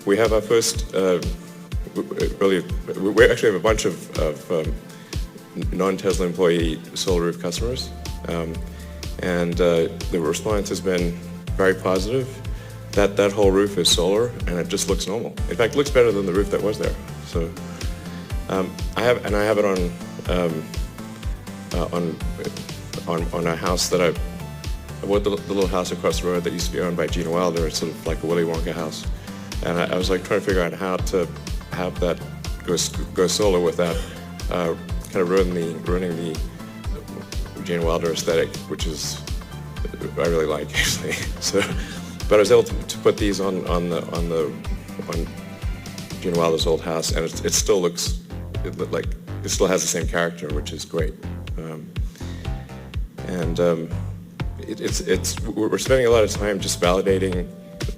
we have our first, we actually have a bunch of non-Tesla employee solar roof customers, and the response has been very positive. That whole roof is solar, and it just looks normal. In fact, it looks better than the roof that was there. So I have it on a house that I bought, the little house across the road that used to be owned by Gene Wilder. It's sort of like a Willy Wonka house, and I was like trying to figure out how to have that go solar without kind of ruining the Gene Wilder aesthetic, which is I really like actually. So, but I was able to put these on Gene Wilder's old house, and it still looks like it still has the same character, which is great. We're spending a lot of time just validating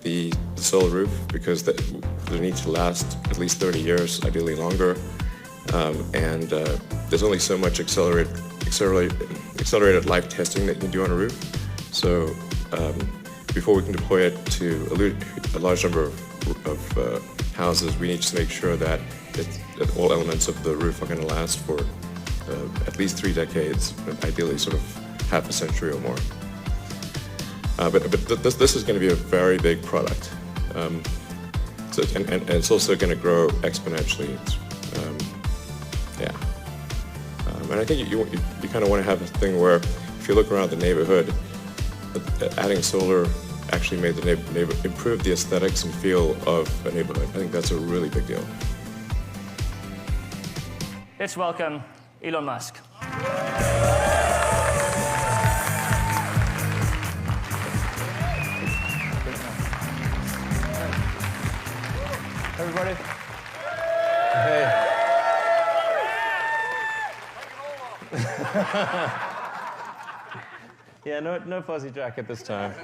the solar roof, because they need to last at least 30 years, ideally longer. There's only so much accelerated life testing that you can do on a roof. So before we can deploy it to a large number of houses, we need to make sure that all elements of the roof are going to last for at least 3 decades, ideally sort of half a century or more. But this is going to be a very big product. And it's also going to grow exponentially. And I think you kind of want to have a thing where, if you look around the neighborhood, adding solar actually made the improved the aesthetics and feel of a neighborhood. I think that's a really big deal. Let's welcome Elon Musk. Everybody. Hey. Yeah, no fuzzy jacket this time.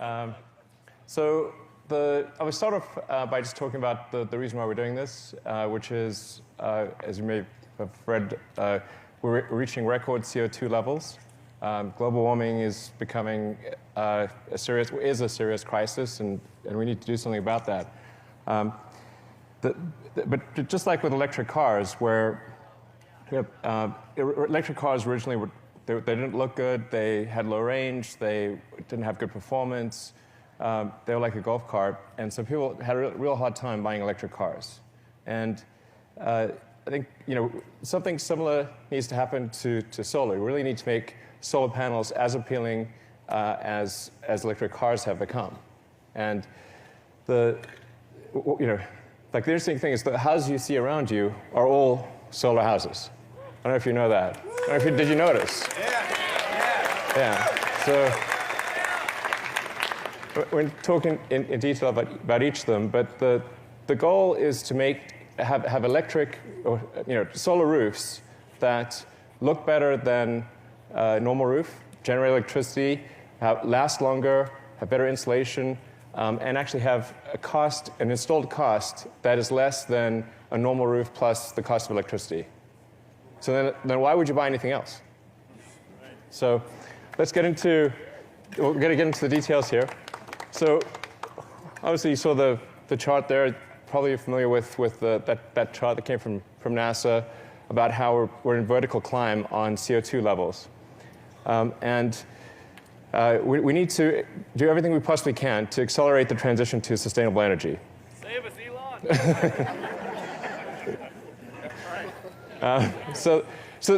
I will start off by just talking about the reason why we're doing this, which is, as you may have read, we're reaching record CO2 levels. Global warming is becoming a serious crisis, and we need to do something about that. But just like with electric cars, where electric cars originally they didn't look good, they had low range, they didn't have good performance, they were like a golf cart, and so people had a real hard time buying electric cars. And I think something similar needs to happen to solar. We really need to make solar panels as appealing as electric cars have become. And the interesting thing is the houses you see around you are all solar houses. I don't know if you know that. I don't know if did you notice? Yeah. So we're talking in detail about each of them, but the goal is to have electric or solar roofs that look better than a normal roof, generate electricity, last longer, have better insulation, and actually have an installed cost that is less than a normal roof plus the cost of electricity. So then why would you buy anything else? So let's we're going to get into the details here. So obviously you saw the chart there. Probably you're familiar with that chart that came from NASA about how we're in vertical climb on CO2 levels. We need to do everything we possibly can to accelerate the transition to sustainable energy. Save us, Elon! So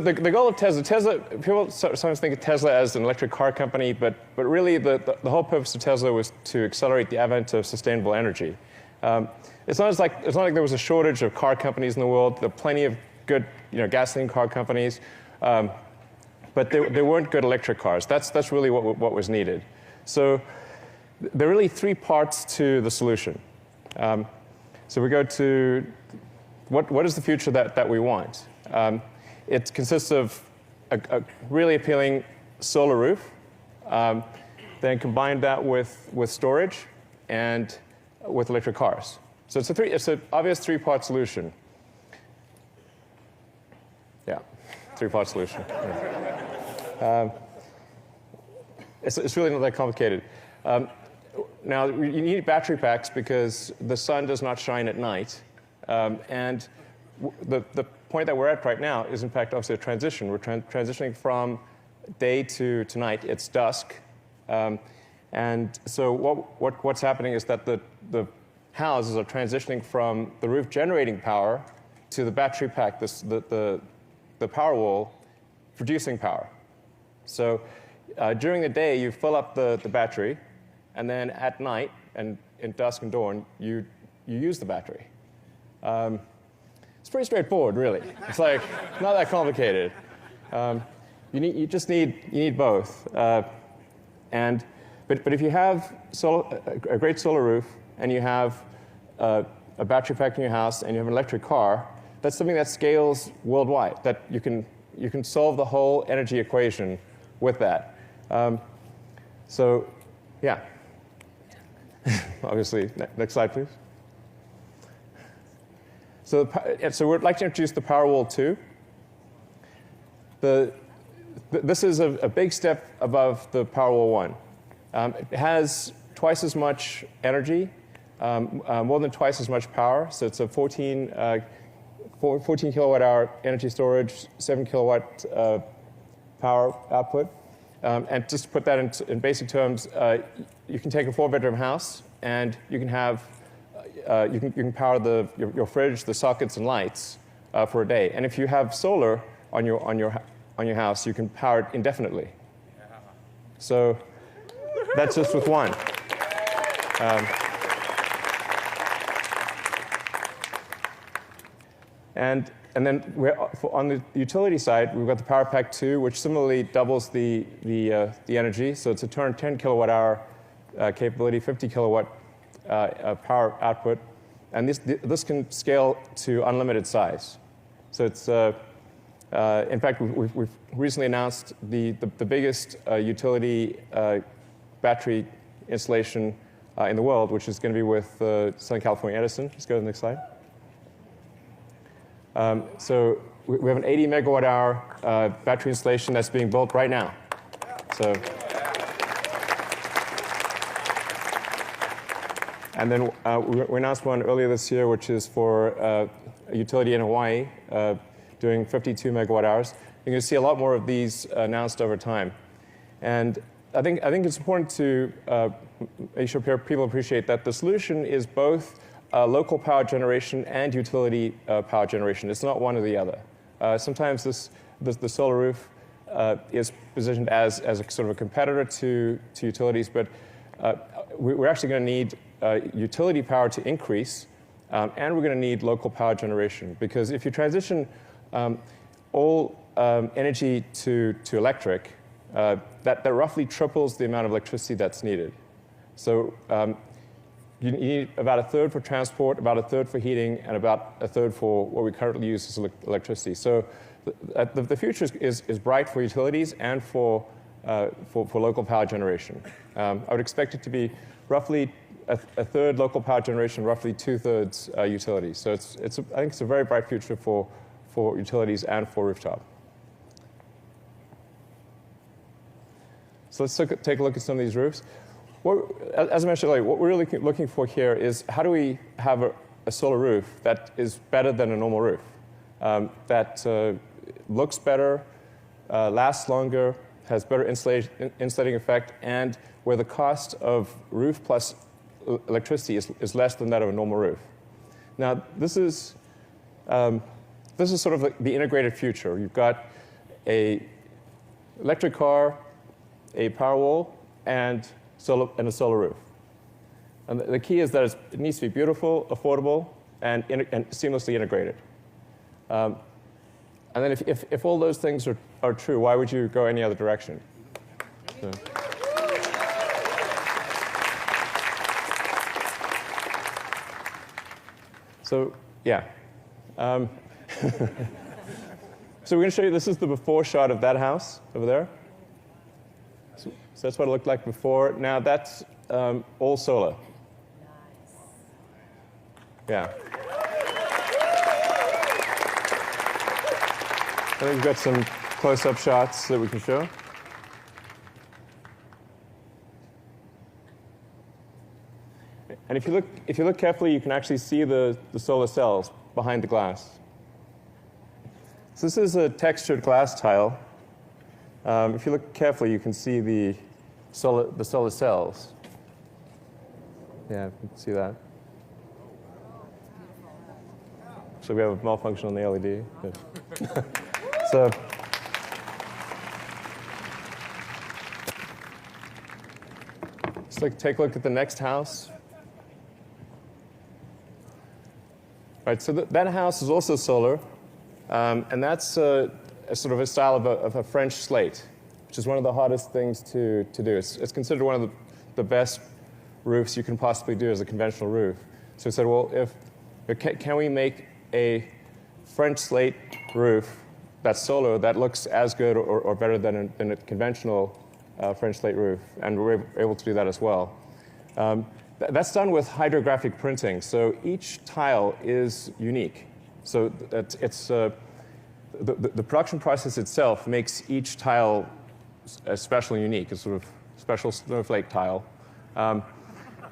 the goal of Tesla, people sometimes think of Tesla as an electric car company, but really the whole purpose of Tesla was to accelerate the advent of sustainable energy. It's not like there was a shortage of car companies in the world. There are plenty of good gasoline car companies. But there weren't good electric cars. That's really what was needed. So there are really 3 parts to the solution. So we go to what is the future that we want? It consists of a really appealing solar roof, then combine that with storage and with electric cars. So it's an obvious 3-part solution. Yeah, 3-part solution. It's really not that complicated. now you need battery packs because the sun does not shine at night. And the point that we're at right now is, in fact, obviously a transition. We're transitioning from day to night. It's dusk. And so what's happening is that the houses are transitioning from the roof generating power to the battery pack, the power wall, producing power. So during the day, you fill up the battery, and then at night, and in dusk and dawn, you use the battery. It's pretty straightforward, really. It's like not that complicated. You just need both. But if you have a great solar roof and you have a battery pack in your house and you have an electric car, that's something that scales worldwide. That you can solve the whole energy equation with that. So, yeah. Obviously, next slide, please. So we'd like to introduce the Powerwall 2. This is a big step above the Powerwall 1. It has twice as much energy, more than twice as much power. So it's a 14 kilowatt hour energy storage, 7 kilowatt power output. And just to put that in basic terms, you can take a 4-bedroom house and you can have you can power your fridge, the sockets, and lights for a day. And if you have solar on your house, you can power it indefinitely. So that's just with one. And then on the utility side, we've got the Power Pack 2, which similarly doubles the energy. So it's a 10 kilowatt hour capability, 50 kilowatt power output. And this can scale to unlimited size. So it's, in fact, we've recently announced the biggest utility battery installation in the world, which is going to be with Southern California Edison. Let's go to the next slide. So we have an 80 megawatt hour battery installation that's being built right now. So, and then we announced one earlier this year, which is for a utility in Hawaii doing 52 megawatt hours. You're going to see a lot more of these announced over time. And I think it's important to make sure people appreciate that the solution is both local power generation and utility power generation. It's not one or the other. Sometimes the solar roof is positioned as a sort of a competitor to utilities, but we're actually going to need utility power to increase, and we're going to need local power generation. Because if you transition all energy to electric, that roughly triples the amount of electricity that's needed. So you need about a third for transport, about a third for heating, and about a third for what we currently use as electricity. So the future is bright for utilities and for local power generation. I would expect it to be roughly a third local power generation, roughly 2/3 utilities. So I think it's a very bright future for utilities and for rooftop. So let's take a look at some of these roofs. As I mentioned earlier, what we're really looking for here is how do we have a solar roof that is better than a normal roof, that looks better, lasts longer, has better insulating effect, and where the cost of roof plus electricity is less than that of a normal roof. Now, this is sort of the integrated future. You've got a electric car, a power wall, and a solar roof. And the key is that it needs to be beautiful, affordable, and seamlessly integrated. And then if all those things are true, why would you go any other direction? So yeah. So we're going to show you, this is the before shot of that house over there. So that's what it looked like before. Now that's all solar. Yeah. I think we've got some close-up shots that we can show. And if you look carefully, you can actually see the solar cells behind the glass. So this is a textured glass tile. If you look carefully, you can see the solar cells. Yeah, you can see that. So we have a malfunction on the LED. So let's take a look at the next house. Right, so that house is also solar, and that's a sort of a style of a French slate, which is one of the hardest things to do. It's considered one of the best roofs you can possibly do as a conventional roof. So we said, well, can we make a French slate roof that's solar that looks as good or better than a conventional French slate roof? And we're able to do that as well. That's done with hydrographic printing. So each tile is unique. So the production process itself makes each tile special and unique. It's sort of special snowflake tile. But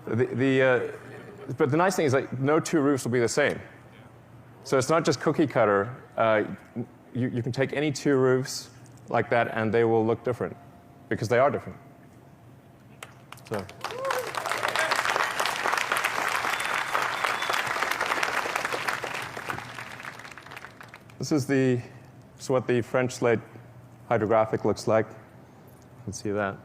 the nice thing is that no two roofs will be the same. So it's not just cookie cutter. You can take any two roofs like that, and they will look different because they are different. So. This is what the French slate hydrographic looks like. You can see that.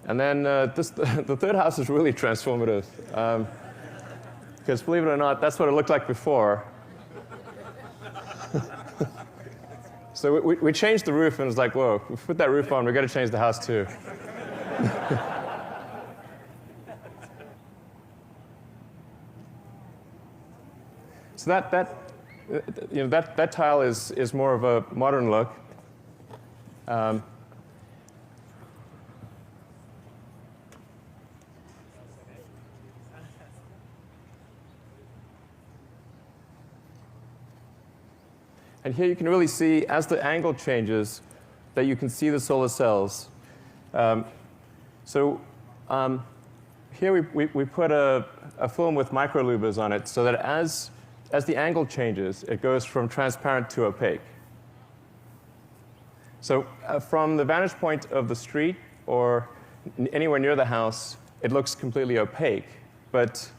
And then the third house is really transformative. Because believe it or not, that's what it looked like before. So we changed the roof, and it's like, whoa, if we put that roof on, we've got to change the house too. So that tile is more of a modern look. And here you can really see, as the angle changes, that you can see the solar cells. Here we put a film with microlouvers on it so that as the angle changes, it goes from transparent to opaque. So from the vantage point of the street or anywhere near the house, it looks completely opaque. But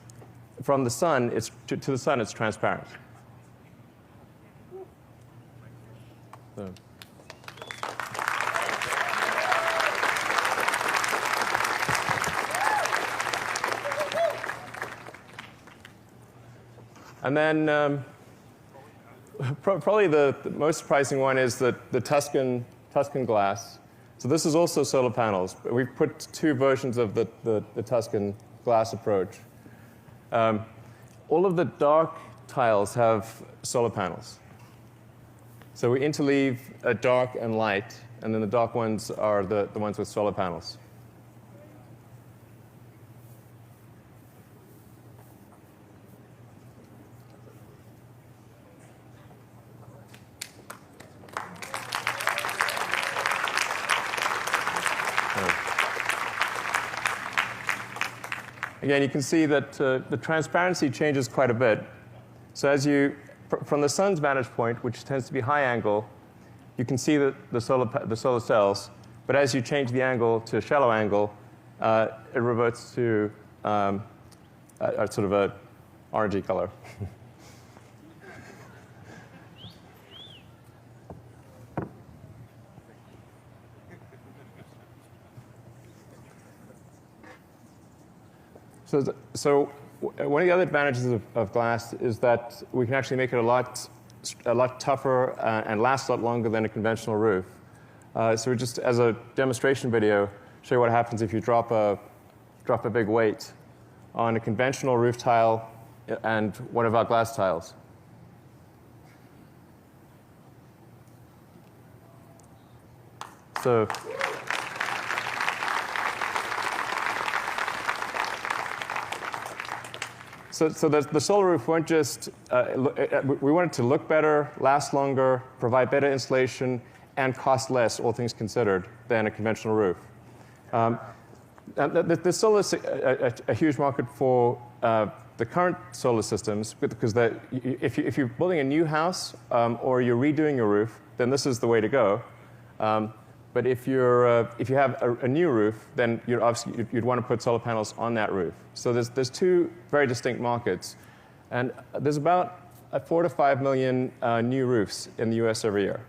from the sun, to the sun, it's transparent. So. And then probably the most surprising one is the Tuscan glass. So this is also solar panels. But we've put two versions of the Tuscan glass approach. All of the dark tiles have solar panels. So we interleave dark and light, and then the dark ones are the ones with solar panels. Again, you can see that the transparency changes quite a bit. So from the sun's vantage point, which tends to be high angle, you can see the solar cells. But as you change the angle to shallow angle, it reverts to a sort of a orangey color. So one of the other advantages of glass is that we can actually make it a lot tougher and last a lot longer than a conventional roof. So we just, as a demonstration video, show you what happens if you drop a big weight on a conventional roof tile and one of our glass tiles. So the solar roof won't just, we want it to look better, last longer, provide better insulation, and cost less, all things considered, than a conventional roof. There's still a huge market for the current solar systems, because if you're building a new house or you're redoing your roof, then this is the way to go. But if you have a new roof, then you'd want to put solar panels on that roof. So there's two very distinct markets, and there's about 4 to 5 million new roofs in the U.S. every year,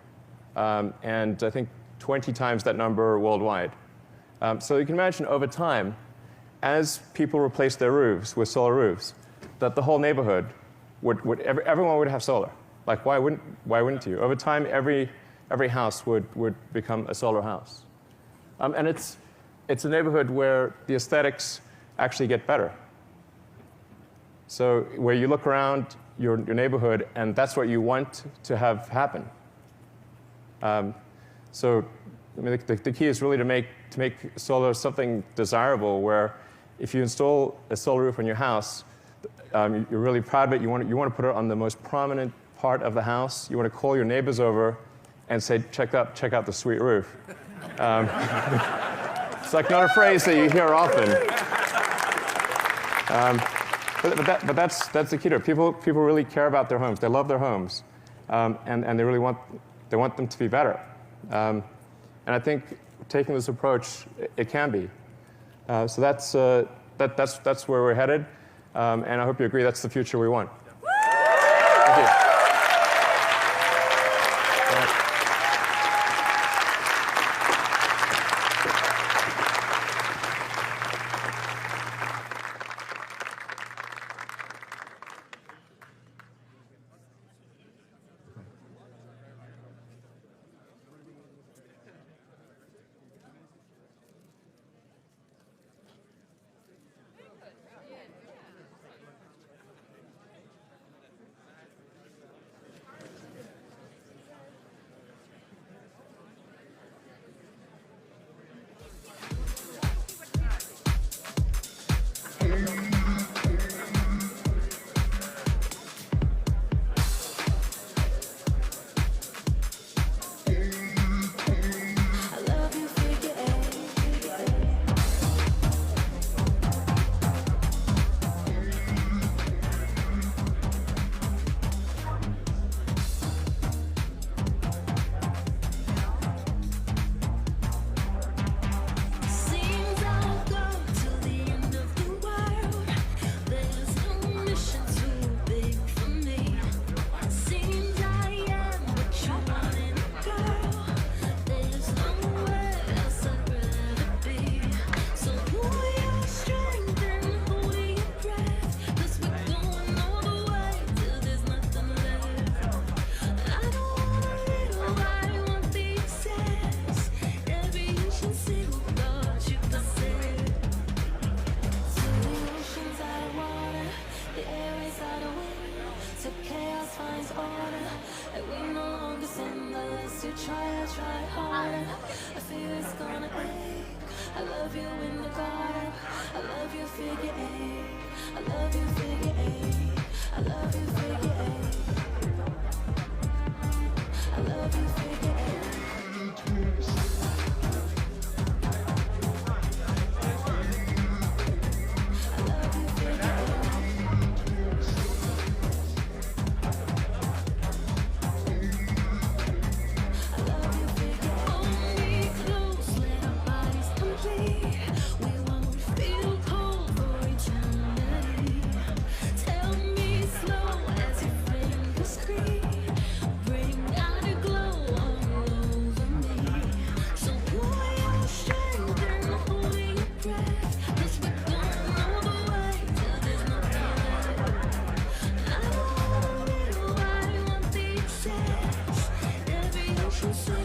and I think 20 times that number worldwide. So you can imagine over time, as people replace their roofs with solar roofs, that the whole neighborhood everyone would have solar. Like why wouldn't you? Over time, every house would become a solar house. And it's a neighborhood where the aesthetics actually get better. So where you look around your neighborhood, and that's what you want to have happen. So I mean, the key is really to make solar something desirable, where if you install a solar roof on your house, you're really proud of it. You want to put it on the most prominent part of the house. You want to call your neighbors over and say, check out the sweet roof. It's like not a phrase that you hear often. But that's the key to it. People really care about their homes. They love their homes, and they really want them to be better. And I think taking this approach, it can be. So that's where we're headed, and I hope you agree that's the future we want. Thank you. So